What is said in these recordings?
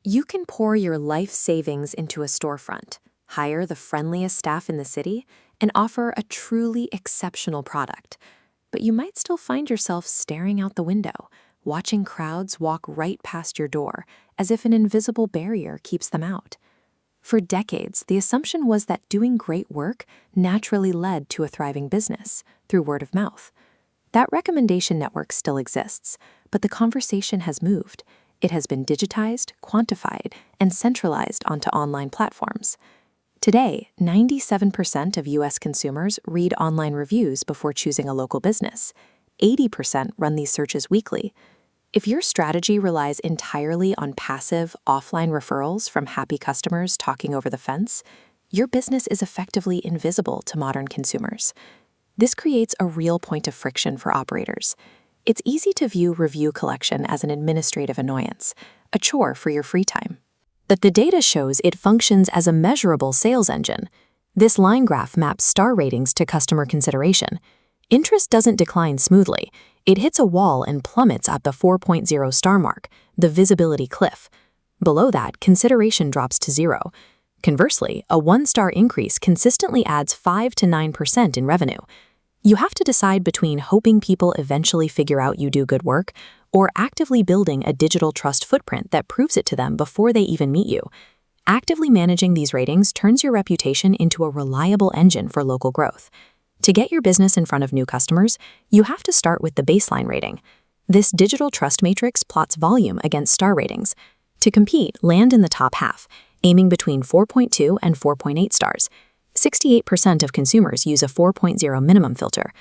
You can pour your life savings into a storefront, hire the friendliest staff in the city, and offer a truly exceptional product. But you might still find yourself staring out the window, watching crowds walk right past your door, as if an invisible barrier keeps them out. For decades, the assumption was that doing great work naturally led to a thriving business through word of mouth. That recommendation network still exists, but the conversation has moved. It has been digitized, quantified, and centralized onto online platforms. Today, 97% of U.S. consumers read online reviews before choosing a local business. 80% run these searches weekly. If your strategy relies entirely on passive, offline referrals from happy customers talking over the fence, your business is effectively invisible to modern consumers. This creates a real point of friction for operators. It's easy to view review collection as an administrative annoyance, a chore for your free time. But the data shows it functions as a measurable sales engine. This line graph maps star ratings to customer consideration. Interest doesn't decline smoothly. It hits a wall and plummets at the 4.0 star mark, the visibility cliff. Below that, consideration drops to 0. Conversely, a 1-star increase consistently adds 5 to 9% in revenue. You have to decide between hoping people eventually figure out you do good work or actively building a digital trust footprint that proves it to them before they even meet you. Actively managing these ratings turns your reputation into a reliable engine for local growth. To get your business in front of new customers, you have to start with the baseline rating. This digital trust matrix plots volume against star ratings. To compete, land in the top half, aiming between 4.2 and 4.8 stars. 68% of consumers use a 4.0 minimum filter.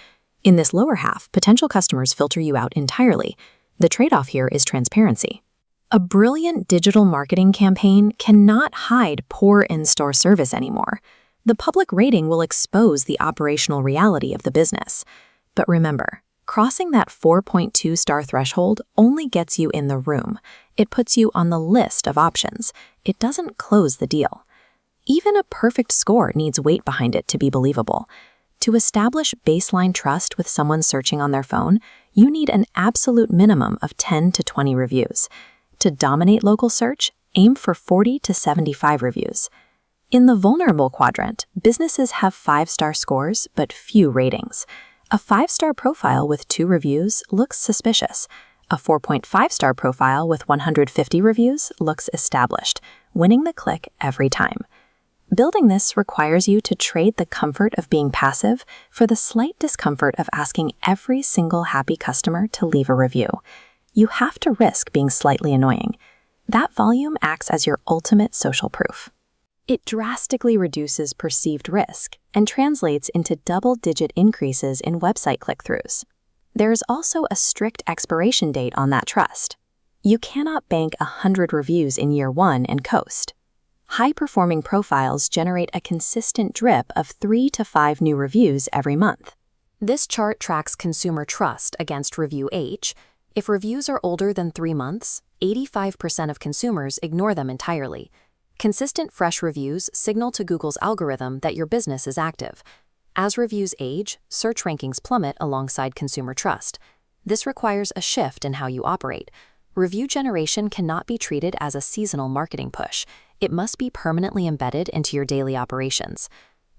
In this lower half, potential customers filter you out entirely. The trade-off here is transparency. A brilliant digital marketing campaign cannot hide poor in-store service anymore. The public rating will expose the operational reality of the business. But remember, crossing that 4.2-star threshold only gets you in the room. It puts you on the list of options. It doesn't close the deal. Even a perfect score needs weight behind it to be believable. To establish baseline trust with someone searching on their phone, you need an absolute minimum of 10 to 20 reviews. To dominate local search, aim for 40 to 75 reviews. In the vulnerable quadrant, businesses have 5-star scores but few ratings. A 5-star profile with 2 reviews looks suspicious. A 4.5-star profile with 150 reviews looks established, winning the click every time. Building this requires you to trade the comfort of being passive for the slight discomfort of asking every single happy customer to leave a review. You have to risk being slightly annoying. That volume acts as your ultimate social proof. It drastically reduces perceived risk and translates into double-digit increases in website click-throughs. There is also a strict expiration date on that trust. You cannot bank 100 reviews in year 1 and coast. High-performing profiles generate a consistent drip of 3 to 5 new reviews every month. This chart tracks consumer trust against review age. If reviews are older than 3 months, 85% of consumers ignore them entirely. Consistent fresh reviews signal to Google's algorithm that your business is active. As reviews age, search rankings plummet alongside consumer trust. This requires a shift in how you operate. Review generation cannot be treated as a seasonal marketing push. It must be permanently embedded into your daily operations.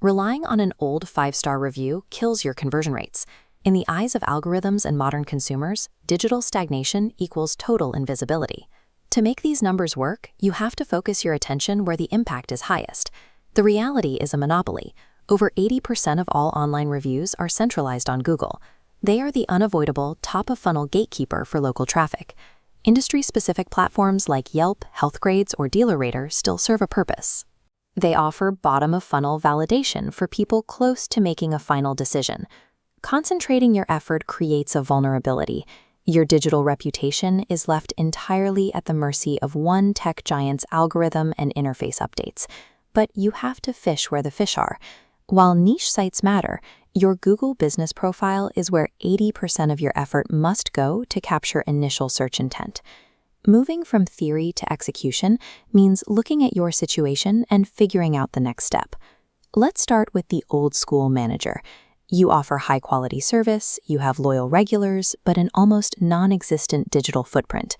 Relying on an old 5-star review kills your conversion rates. In the eyes of algorithms and modern consumers, digital stagnation equals total invisibility. To make these numbers work, you have to focus your attention where the impact is highest. The reality is a monopoly. Over 80% of all online reviews are centralized on Google. They are the unavoidable top-of-funnel gatekeeper for local traffic. Industry-specific platforms like Yelp, Healthgrades, or DealerRater still serve a purpose. They offer bottom-of-funnel validation for people close to making a final decision. Concentrating your effort creates a vulnerability. Your digital reputation is left entirely at the mercy of one tech giant's algorithm and interface updates. But you have to fish where the fish are. While niche sites matter, your Google business profile is where 80% of your effort must go to capture initial search intent. Moving from theory to execution means looking at your situation and figuring out the next step. Let's start with the old-school manager. You offer high-quality service, you have loyal regulars, but an almost non-existent digital footprint.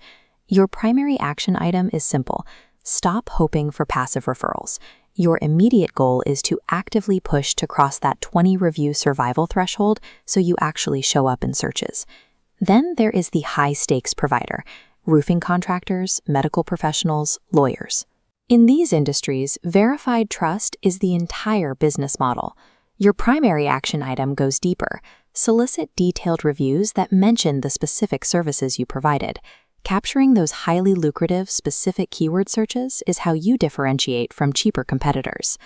Your primary action item is simple: Stop hoping for passive referrals. Your immediate goal is to actively push to cross that 20 review survival threshold so you actually show up in searches. Then there is the high-stakes provider: roofing contractors, medical professionals, lawyers. In these industries, verified trust is the entire business model. Your primary action item goes deeper. Solicit detailed reviews that mention the specific services you provided. Capturing those highly lucrative, specific keyword searches is how you differentiate from cheaper competitors.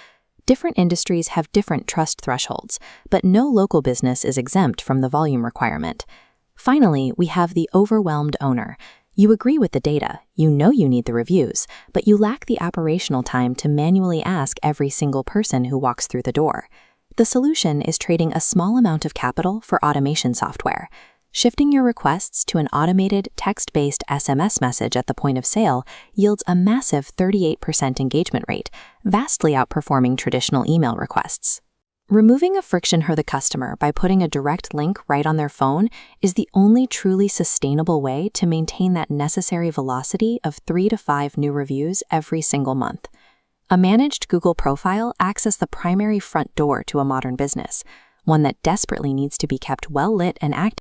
Different industries have different trust thresholds, but no local business is exempt from the volume requirement. Finally, we have the overwhelmed owner. You agree with the data, you know you need the reviews, but you lack the operational time to manually ask every single person who walks through the door. The solution is trading a small amount of capital for automation software. Shifting your requests to an automated, text-based SMS message at the point of sale yields a massive 38% engagement rate, vastly outperforming traditional email requests. Removing a friction for the customer by putting a direct link right on their phone is the only truly sustainable way to maintain that necessary velocity of 3 to 5 new reviews every single month. A managed Google profile acts as the primary front door to a modern business, one that desperately needs to be kept well lit and active